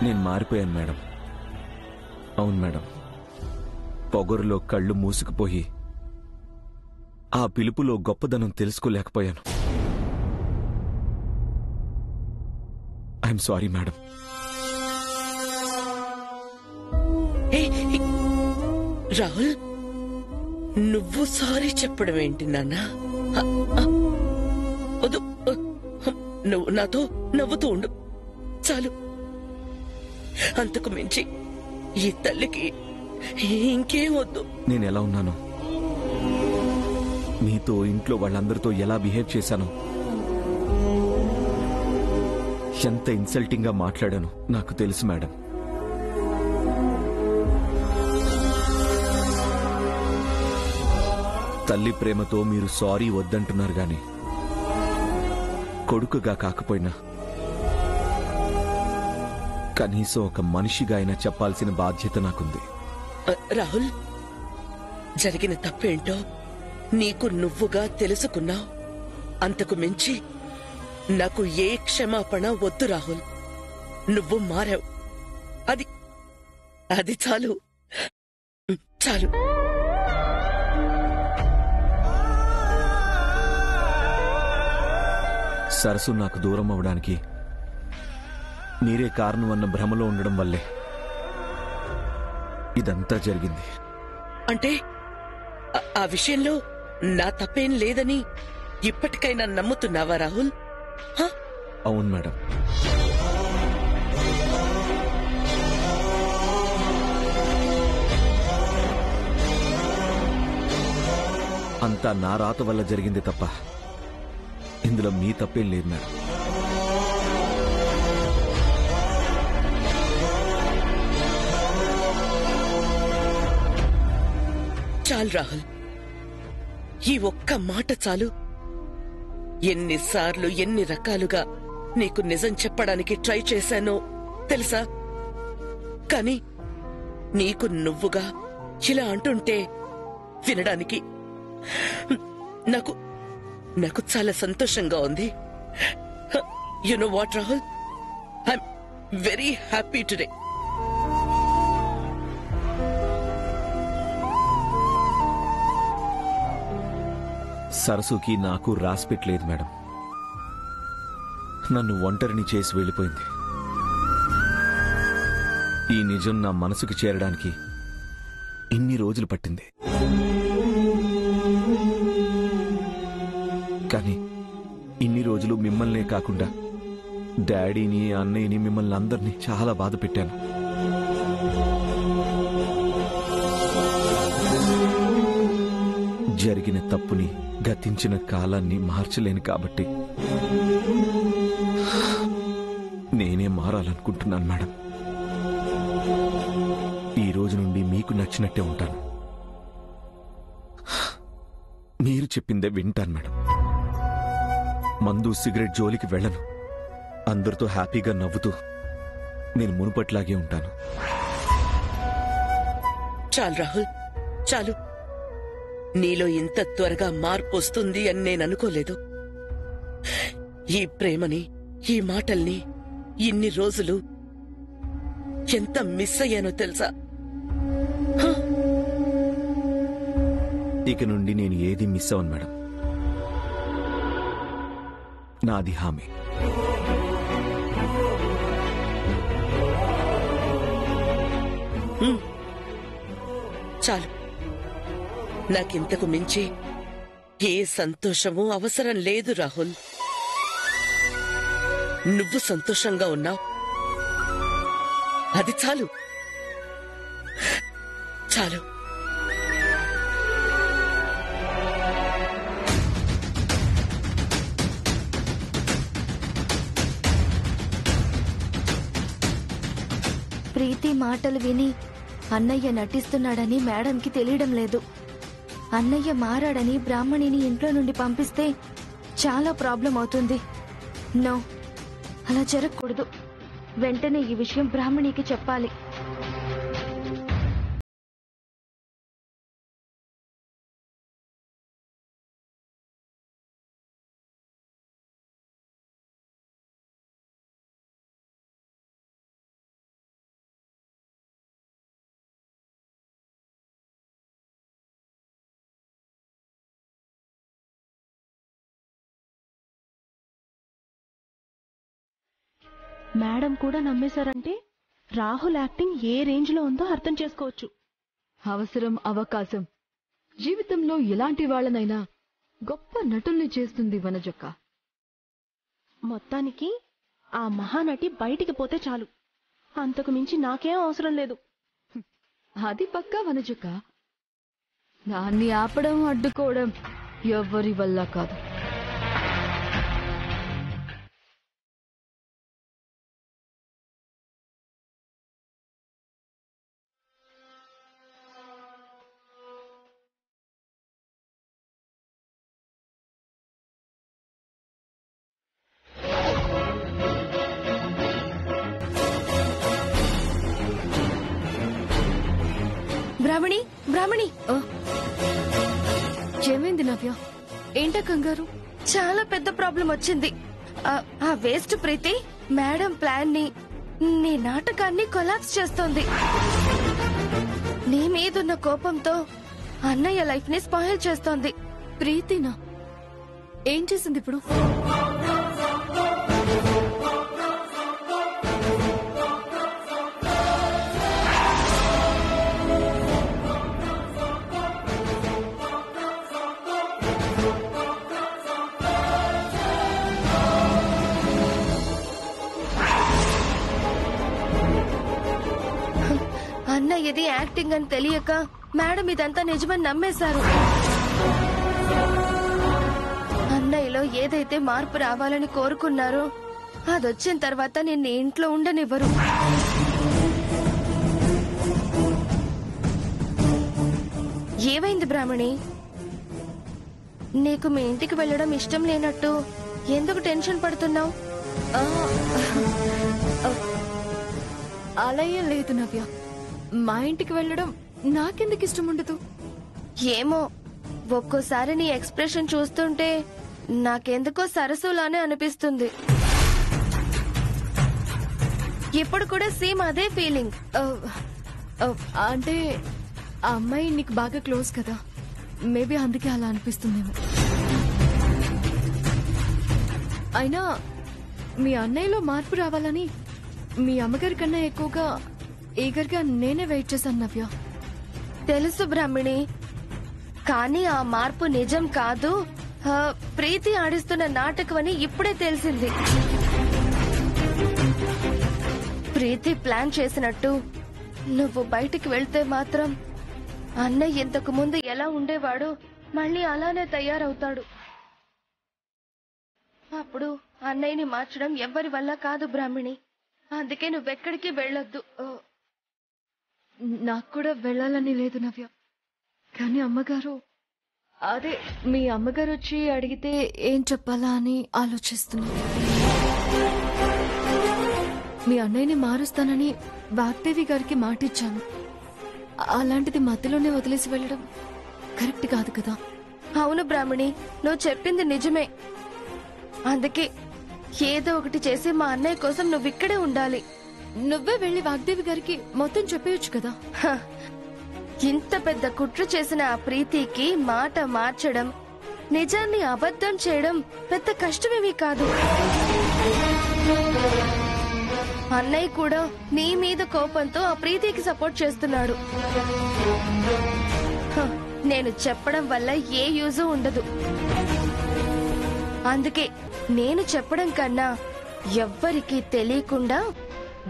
నేను మారిపోయాను మేడం. అవును మేడం, పొగరులో కళ్ళు మూసుకుపోయి ఆ పిలుపులో గొప్పదనం తెలుసుకోలేకపోయాను. I'm sorry madam. రాహుల్, నువ్వు సారీ చెప్పడం ఏంటి నాన్న? వద్దు, నువ్వు నాతో నవ్వుతూ ఉండు చాలు. అంతకు మించి ఈ తల్లికి ఇంకేం వద్దు. నేనెలా ఉన్నాను, మీతో ఇంట్లో వాళ్ళందరితో ఎలా బిహేవ్ చేశాను, ఎంత ఇన్సల్టింగ్ గా మాట్లాడాను నాకు తెలుసు మేడం. తల్లి ప్రేమతో మీరు సారీ వద్దంటున్నారు గాని కొడుకుగా కాకపోయినా కనీసం ఒక మనిషిగా అయినా చెప్పాల్సిన బాధ్యత నాకుంది. రాహుల్, జరిగిన తప్పేంటో నీకు నువ్వుగా తెలుసుకున్నావు. అంతకు మించి నాకు ఏ క్షమాపణ వద్దు రాహుల్. నువ్వు మారావు, అది అది చాలు చాలు. సరస్సు నాకు దూరం అవడానికి మీరే కారణం అన్న భ్రమలో ఉండడం వల్లే ఇదంతా జరిగింది. అంటే ఆ విషయంలో నా తప్పేం లేదని ఇప్పటికైనా నమ్ముతున్నావా రాహుల్? అవును మేడం. అంతా నా రాత వల్ల జరిగింది తప్ప ఇందులో మీ తప్పేం లేదు మేడం. చాలు రాహుల్, ఈ ఒక్క మాట చాలు. ఎన్నిసార్లు ఎన్ని రకాలుగా నీకు నిజం చెప్పడానికి ట్రై చేశానో తెలుసా? కాని నీకు నువ్వుగా ఇలా అంటుంటే వినడానికి నాకు నాకు చాలా సంతోషంగా ఉంది. You know what Rahul, I'm very happy today. సరస్సుకి నాకు రాసిపెట్టలేదు మేడం. నన్ను ఒంటరిని చేసి వెళ్ళిపోయింది. ఈ నిజం నా మనసుకు చేరడానికి ఇన్ని రోజులు పట్టింది. కానీ ఇన్ని రోజులు మిమ్మల్నే కాకుండా డాడీని, అన్నయ్యని, మిమ్మల్ని అందరినీ చాలా బాధ పెట్టాను. జరిగిన తప్పుని, గతించిన కాలాన్ని మార్చలేను కాబట్టి నేనే మారాలనుకుంటున్నాను మేడం. ఈ రోజు నుండి మీకు నచ్చినట్టే ఉంటాను. మీరు చెప్పిందే వింటాను మేడం. మందు, సిగరెట్ జోలికి వెళ్ళను. అందరితో హ్యాపీగా నవ్వుతూ నేను మునుపట్లాగే ఉంటాను. చాలు రాహుల్, చాలు. నీలో ఇంత త్వరగా మార్పు వస్తుంది అని నేను అనుకోలేదు. ఈ ప్రేమని, ఈ మాటల్ని ఇన్ని రోజులు ఎంత మిస్ అయ్యానో తెలుసా? ఇక నుండి నేను ఏది మిస్ అవ్వను మేడం. నాది హామీ. చాలు. నాకింతకు మించి ఏ సంతోషమూ అవసరం లేదు రాహుల్. నువ్వు సంతోషంగా ఉన్నావు, అది చాలు చాలు. ప్రీతి మాటలు విని అన్నయ్య నటిస్తున్నాడని మేడంకి తెలియడం లేదు. అన్నయ్య మారాడని బ్రాహ్మణిని ఇంట్లో నుండి పంపిస్తే చాలా ప్రాబ్లం అవుతుంది. నో, అలా జరగకూడదు. వెంటనే ఈ విషయం బ్రాహ్మణికి చెప్పాలి. మేడం కూడా నమ్మేశారంటే రాహుల్ యాక్టింగ్ ఏ రేంజ్ లో ఉందో అర్థం చేసుకోవచ్చు. అవసరం అవకాశం జీవితంలో ఎలాంటి వాళ్ళనైనా గొప్ప నటుల్ని చేస్తుంది వనజక్క. మొత్తానికి ఆ మహానటి బయటికి పోతే చాలు, అంతకు మించి నాకేం అవసరం లేదు. అది పక్కా వనజక్క. దాన్ని ఆపడం అడ్డుకోవడం ఎవ్వరి వల్ల కాదు. బ్రాహ్మణి, బ్రాహ్మణి, ఏమైంది నవ్య? ఏంటా కంగారు? చాలా పెద్ద ప్రాబ్లం వచ్చింది. ఆ వేస్ట్ ప్రీతి మేడం ప్లాన్ ని, నీ నాటకాన్ని కొలాప్స్ చేస్తోంది. నీ మీదున్న కోపంతో అన్నయ్య లైఫ్ ని స్పాయిల్ చేస్తోంది. ప్రీతినా? ఏం చేసింది ఇప్పుడు? అన్నయ్యది యాక్టింగ్ అని తెలియక మేడం ఇదంతా నిజమని నమ్మేశారు. అన్నయ్యలో ఏదైతే మార్పు రావాలని కోరుకున్నారో అదొచ్చిన తర్వాత నిన్ను ఇంట్లో ఉండనివ్వరు. ఏమైంది బ్రాహ్మణి? నీకు మీ ఇంటికి వెళ్ళడం ఇష్టం లేనట్టు ఎందుకు టెన్షన్ పడుతున్నావు? అలా ఏం లేదు నవ్య. మా ఇంటికి వెళ్ళడం నాకెందుకు ఇష్టం ఉండదు? ఏమో, ఒక్కోసారి నీ ఎక్స్ప్రెషన్ చూస్తుంటే నాకెందుకో సరసులానే అనిపిస్తుంది. ఇప్పుడు కూడా సేమ్ అదే ఫీలింగ్. అంటే ఆ అమ్మాయి నీకు బాగా క్లోజ్ కదా, మేబీ అందుకే అలా అనిపిస్తుందేమో. అయినా మీ అన్నయ్యలో మార్పు రావాలని మీ అమ్మగారి కన్నా ఎక్కువగా ఈగర్గా నేనే వెయిట్ చేశాను నవ్య. తెలుసు బ్రాహ్మణి, కానీ ఆ మార్పు నిజం కాదు, ప్రీతి ఆడిస్తున్న నాటకం అని ఇప్పుడే తెలిసింది. ప్రీతి ప్లాన్ చేసినట్టు నువ్వు బయటికి వెళ్తే మాత్రం అన్నయ్య ఇంతకు ముందు ఎలా ఉండేవాడు మళ్ళీ అలానే తయారవుతాడు. అప్పుడు అన్నయ్యని మార్చడం ఎవ్వరి వల్ల కాదు బ్రాహ్మణి. అందుకే నువ్వెక్కడికి వెళ్ళొద్దు. నాకు కూడా వెళ్ళాలని లేదు నవ్య, కానీ అమ్మగారు, అదే మీ అమ్మగారు వచ్చి అడిగితే ఏం చెప్పాలా అని ఆలోచిస్తున్నా. మీ అన్నయ్యని మారుస్తానని వాగ్దేవి గారికి మాటిచ్చాను. అలాంటిది మధ్యలోనే వదిలేసి వెళ్ళడం కరెక్ట్ కాదు కదా. అవును బ్రాహ్మణి, నువ్వు చెప్పింది నిజమే. అందుకే ఏదో ఒకటి చేసి మా అన్నయ్య కోసం నువ్విక్కడే ఉండాలి. నువ్వే వెళ్లి వాగ్దేవి గారికి మొత్తం చెప్పేయచ్చు కదా. ఇంత పెద్ద కుట్ర చేసిన ఆ ప్రీతికి మాట మార్చడం, నిజాన్ని అబద్ధం చేయడం పెద్ద కష్టమేమీ కాదు. అన్నయ్య కూడా నీ మీద కోపంతో ఆ ప్రీతికి సపోర్ట్ చేస్తున్నాడు. నేను చెప్పడం వల్ల ఏ యూజు ఉండదు. అందుకే నేను చెప్పడం కన్నా ఎవ్వరికీ తెలియకుండా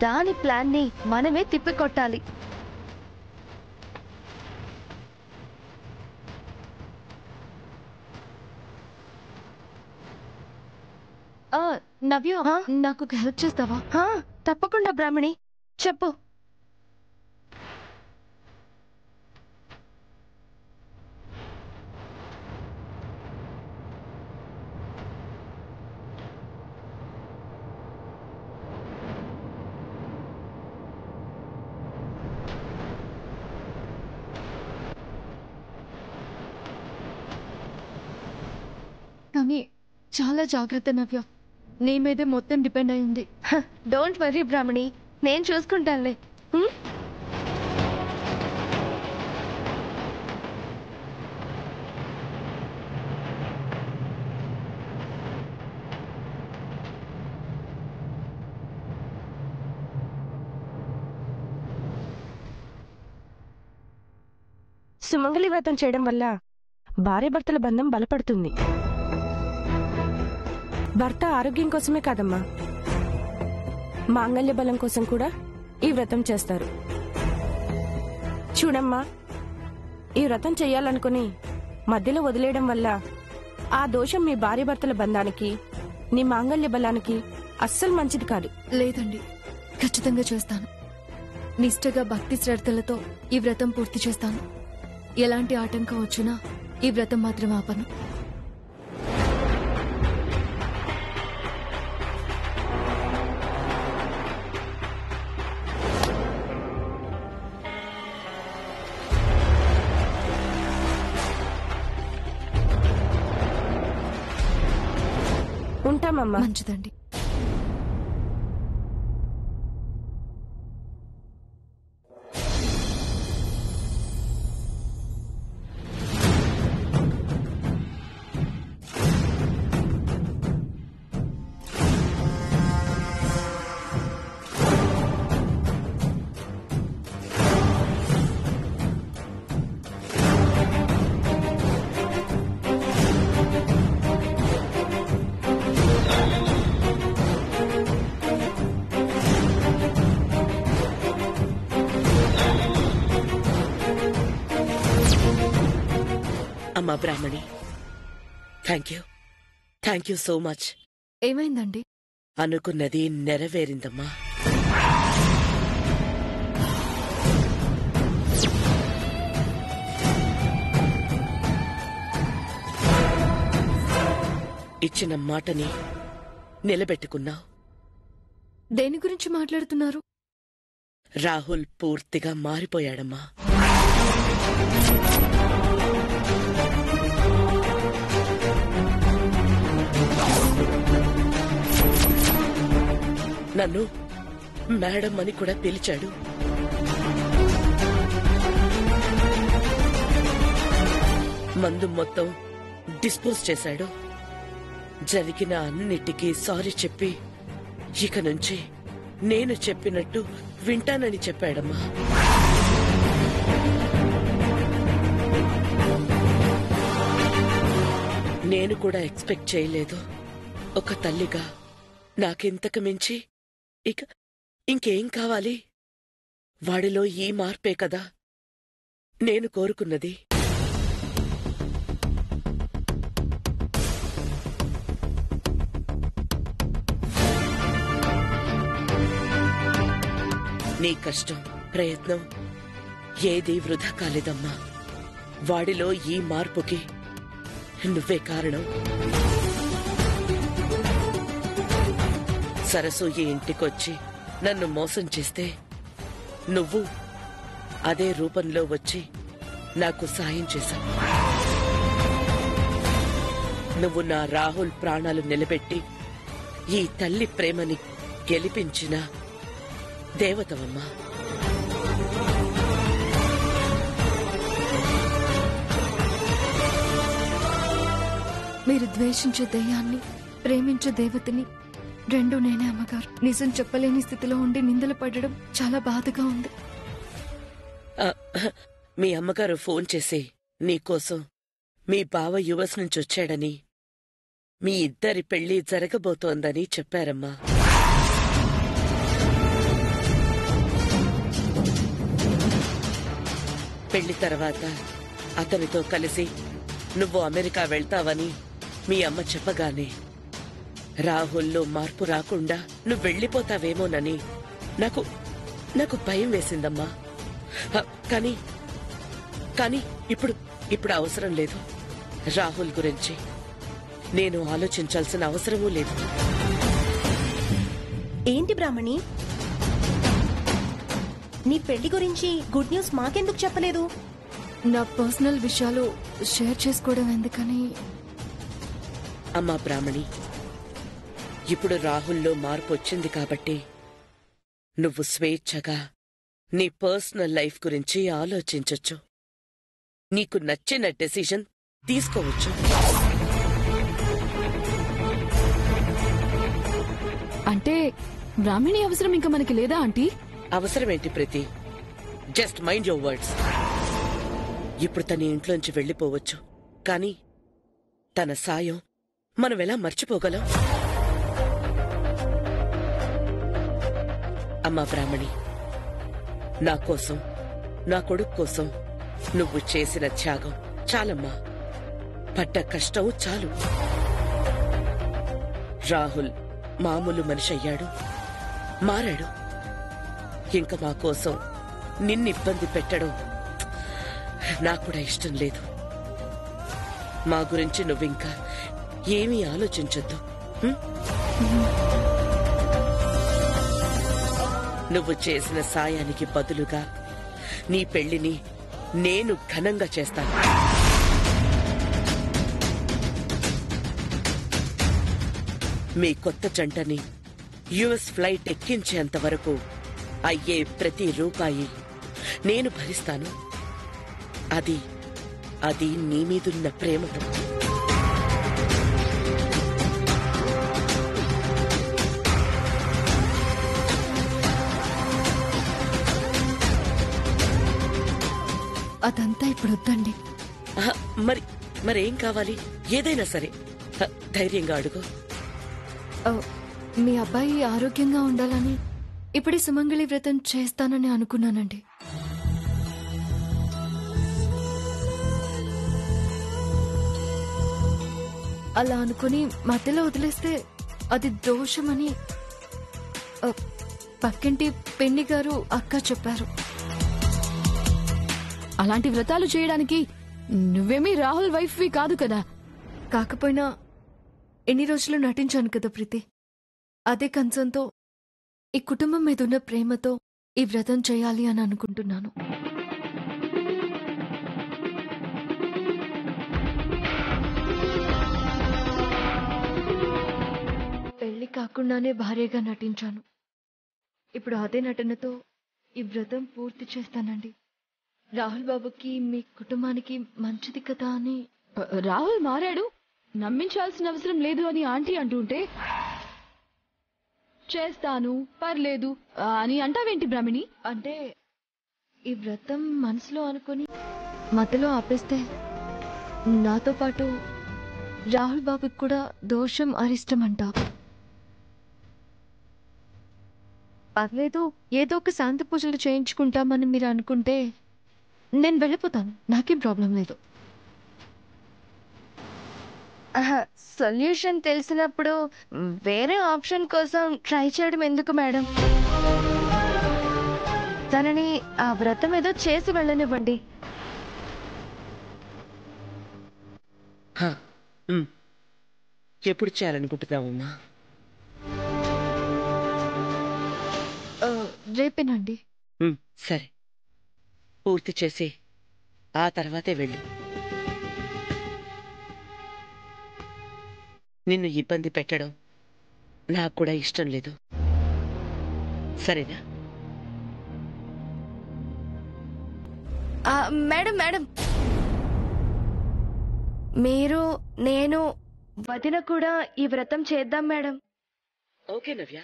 దాని ప్లాన్ ని మనమే తిప్పికొట్టాలి. నవ్య, నాకు హెల్ప్ చేస్తావా? తప్పకుండా బ్రాహ్మణి, చెప్పు. కానీ చాలా జాగ్రత్త నవ్య, నీ మీదే మొత్తం డిపెండ్ అయింది. డోంట్ వరీ బ్రాహ్మణి, నేను చూసుకుంటానులే. సుమంగళి వ్రతం చేయడం వల్ల భార్యాభర్తల బంధం బలపడుతుంది. భర్త ఆరోగ్యం కోసమే కాదమ్మా, మాంగళ్య బలం కోసం కూడా ఈ వ్రతం చేస్తారు. చూడమ్మా, ఈ వ్రతం చెయ్యాలనుకుని మధ్యలో వదిలేయడం వల్ల ఆ దోషం మీ భార్యాభర్తల బంధానికి, నీ మాంగళ్య బలానికి అస్సలు మంచిది కాదు. లేదండి, ఖచ్చితంగా చేస్తాను. నిష్ఠగా భక్తి శ్రద్ధలతో ఈ వ్రతం పూర్తి చేస్తాను. ఎలాంటి ఆటంకం వచ్చినా ఈ వ్రతం మాత్రం ఆపను. ఉంటామమ్మా. మంచిదండి. అమ్మా బ్రాహ్మణి, థ్యాంక్ యూ సో మచ్. ఏమైందండి? అనుకున్నది నెరవేరిందమ్మా. ఇచ్చిన మాటని నిలబెట్టుకున్నావు. దేని గురించి మాట్లాడుతున్నారు? రాహుల్ పూర్తిగా మారిపోయాడమ్మా. నన్ను మేడం అని కూడా పిలిచాడు. మందు మొత్తం డిస్పోజ్ చేశాడు. జరిగిన అన్నిటికీ సారీ చెప్పి ఇక నుంచి నేను చెప్పినట్టు వింటానని చెప్పాడమ్మా. నేను కూడా ఎక్స్పెక్ట్ చేయలేదు. ఒక తల్లిగా నాకింతకు మించి ఇంకేం కావాలి? వాడిలో ఈ మార్పే కదా నేను కోరుకున్నది. నీ కష్టం, ప్రయత్నం ఏదీ వృధా కాలేదమ్మా. వాడిలో ఈ మార్పుకి నువ్వే కారణం. సరస్సు ఈ ఇంటికొచ్చి నన్ను మోసం చేస్తే నువ్వు అదే రూపంలో వచ్చి నాకు సాయం చేశావు. నువ్వు నా రాహుల్ ప్రాణాలు నిలబెట్టి ఈ తల్లి ప్రేమని గెలిపించిన దేవతవమ్మా. మీరు ద్వేషించే దయ్యాన్ని, ప్రేమించే దేవతని రెండు నేనే అమ్మగారు. నిజం చెప్పలేని స్థితిలో ఉండి నిందలు పడడం చాలా బాధగా ఉంది. మీ అమ్మగారు ఫోన్ చేసి నీకోసం మీ బావ యుఎస్ నుంచి వచ్చాడని, మీ ఇద్దరి పెళ్లి జరగబోతోందని చెప్పారమ్మా. పెళ్లి తర్వాత అతనితో కలిసి నువ్వు అమెరికా వెళ్తావని మీ అమ్మ చెప్పగానే రాహుల్లో మార్పు రాకుండా నువ్వు వెళ్లిపోతావేమోనని నాకు భయం వేసిందమ్మా. కానీ ఇప్పుడు అవసరం లేదు. రాహుల్ గురించి నేను ఆలోచించాల్సిన అవసరమూ లేదు. ఏంటి బ్రాహ్మణి, నీ పెళ్లి గురించి గుడ్ న్యూస్ మాకెందుకు చెప్పలేదు? నా పర్సనల్ విషయాలు షేర్ చేసుకోవడం ఎందుకని. అమ్మా బ్రాహ్మణి, ఇప్పుడు రాహుల్లో మార్పు వచ్చింది కాబట్టి నువ్వు స్వేచ్ఛగా నీ పర్సనల్ లైఫ్ గురించి ఆలోచించొచ్చు. నీకు నచ్చిన డెసిషన్ తీసుకోవచ్చు. అంటే బ్రాహ్మణి అవసరం ఇంకా మనకి లేదా ఆంటీ? అవసరమేంటి Preeti? Just mind your words. ఇప్పుడు తన ఇంట్లోంచి వెళ్ళిపోవచ్చు, కాని తన సాయం మనమెలా మర్చిపోగలం? అమ్మా బ్రాహ్మణి, నా కోసం, నా కొడుకు కోసం నువ్వు చేసిన త్యాగం చాలమ్మా. పడ్డ కష్టం చాలు. రాహుల్ మామూలు మనిషి అయ్యాడు, మారాడు. ఇంక మా కోసం నిన్నిబ్బంది పెట్టడం నాకు కూడా ఇష్టం లేదు. మా గురించి నువ్వింకా ఏమీ ఆలోచించొద్దు. నువ్వు చేసిన సాయానికి బదులుగా నీ పెళ్లిని నేను ఘనంగా చేస్తాను. మీ కొత్త జంటని యుఎస్ ఫ్లైట్ ఎక్కించేంత వరకు అయ్యే ప్రతి రూపాయి నేను భరిస్తాను. అది నీ మీదున్న ప్రేమతో. అదంతా ఇప్పుడు వద్దండి. మరేం కావాలి? ఏదైనా సరే ధైర్యంగా అడుగు. మీ అబ్బాయి ఆరోగ్యంగా ఉండాలని ఇప్పుడే సుమంగళి వ్రతం చేస్తానని అనుకున్నానండి. అలా అనుకుని మధ్యలో వదిలేస్తే అది దోషమని పక్కింటి పెన్ని గారు అక్క చెప్పారు. అలాంటి వ్రతాలు చేయడానికి నువ్వేమీ రాహుల్ వైఫ్వి కాదు కదా. కాకపోయినా ఎన్ని రోజులు నటించాను కదా ప్రీతి. అదే కన్సర్న్తో, ఈ కుటుంబం మీద ఉన్న ప్రేమతో ఈ వ్రతం చేయాలి అని అనుకుంటున్నాను. పెళ్లి కాకుండానే భార్యగా నటించాను. ఇప్పుడు అదే నటనతో ఈ వ్రతం పూర్తి చేస్తానండి. రాహుల్ బాబుకి, మీ కుటుంబానికి మంచిది కదా అని. రాహుల్ మారాడు, నమ్మించాల్సిన అవసరం లేదు అని ఆంటీ అంటుంటే చేస్తాను పర్లేదు అని అంటావేంటి బ్రాహ్మణి? అంటే ఈ వ్రతం మనసులో అనుకుని మధ్యలో ఆపేస్తే నాతో పాటు రాహుల్ బాబుకి కూడా దోషం అరిష్టం అంట. పర్లేదు, ఏదో ఒక శాంతి పూజలు చేయించుకుంటామని మీరు అనుకుంటే నేను వెళ్ళిపోతాను. నాకేం ప్రాబ్లం లేదు. సొల్యూషన్ తెలిసినప్పుడు వేరే ఆప్షన్ కోసం ట్రై చేయడం ఎందుకు మేడం? తనని ఆ వ్రతం ఏదో చేసి వెళ్ళనివ్వండి. ఎప్పుడు చేయాలనుకుంటున్నావమ్మా? రేపేనండి. సరే, పూర్తి చేసి ఆ తర్వాతే వెళ్ళు. నిన్ను ఇబ్బంది పెట్టడం నాకు కూడా ఇష్టం లేదు. సరేనా? మేడం మేడం, మీరు, నేను, వదిన కూడా ఈ వ్రతం చేద్దాం మేడం. ఓకే నవ్య.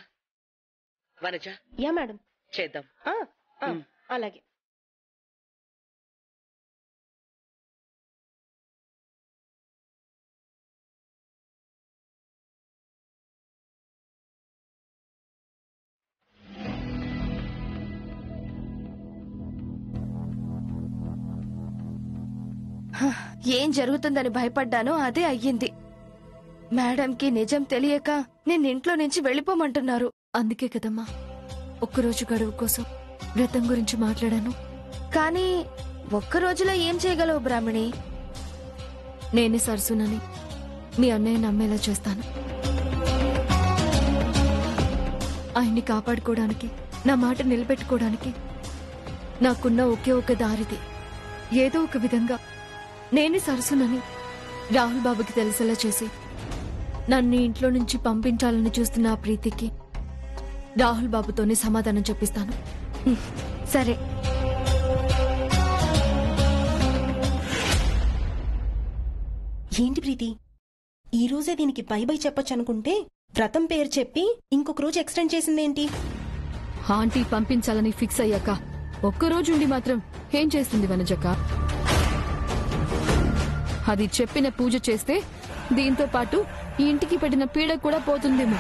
వనజ, యా మేడం, చేద్దాం. అలాగే. ఏం జరుగుతుందని భయపడ్డానో అదే అయ్యింది. మేడంకి నిజం తెలియక నేను ఇంట్లో నుంచి వెళ్ళిపోమంటున్నారు. అందుకే కదమ్మా ఒక్కరోజు గడువు కోసం వ్రతం గురించి మాట్లాడాను. కానీ ఒక్కరోజులో ఏం చేయగలవు బ్రాహ్మణి? నేనే సరసునని మీ అన్నయ్య నమ్మేలా చేస్తాను. ఆయన్ని కాపాడుకోవడానికి, నా మాట నిలబెట్టుకోవడానికి నాకున్న ఒకే ఒక దారిది. ఏదో ఒక విధంగా నేనే సరసునని రాహుల్ బాబుకి తెలిసేలా చేసి నన్ను ఇంట్లో నుంచి పంపించాలని చూస్తున్న ఆ ప్రీతికి రాహుల్ బాబుతోనే సమాధానం చెప్పిస్తాను. సరే. ఏంటి ప్రీతి, ఈ రోజే దీనికి బై బై చెప్పొచ్చు అనుకుంటే వ్రతం పేరు చెప్పి ఇంకొక రోజు ఎక్స్టెండ్ చేసిందేంటి? ఆంటీ పంపించాలని ఫిక్స్ అయ్యాక ఒక్కరోజు ఉండి మాత్రం ఏం చేస్తుంది వనజక్క? అది చెప్పిన పూజ చేస్తే దీంతో పాటు ఈ ఇంటికి పెట్టిన పీడ కూడా పోతుందేమో.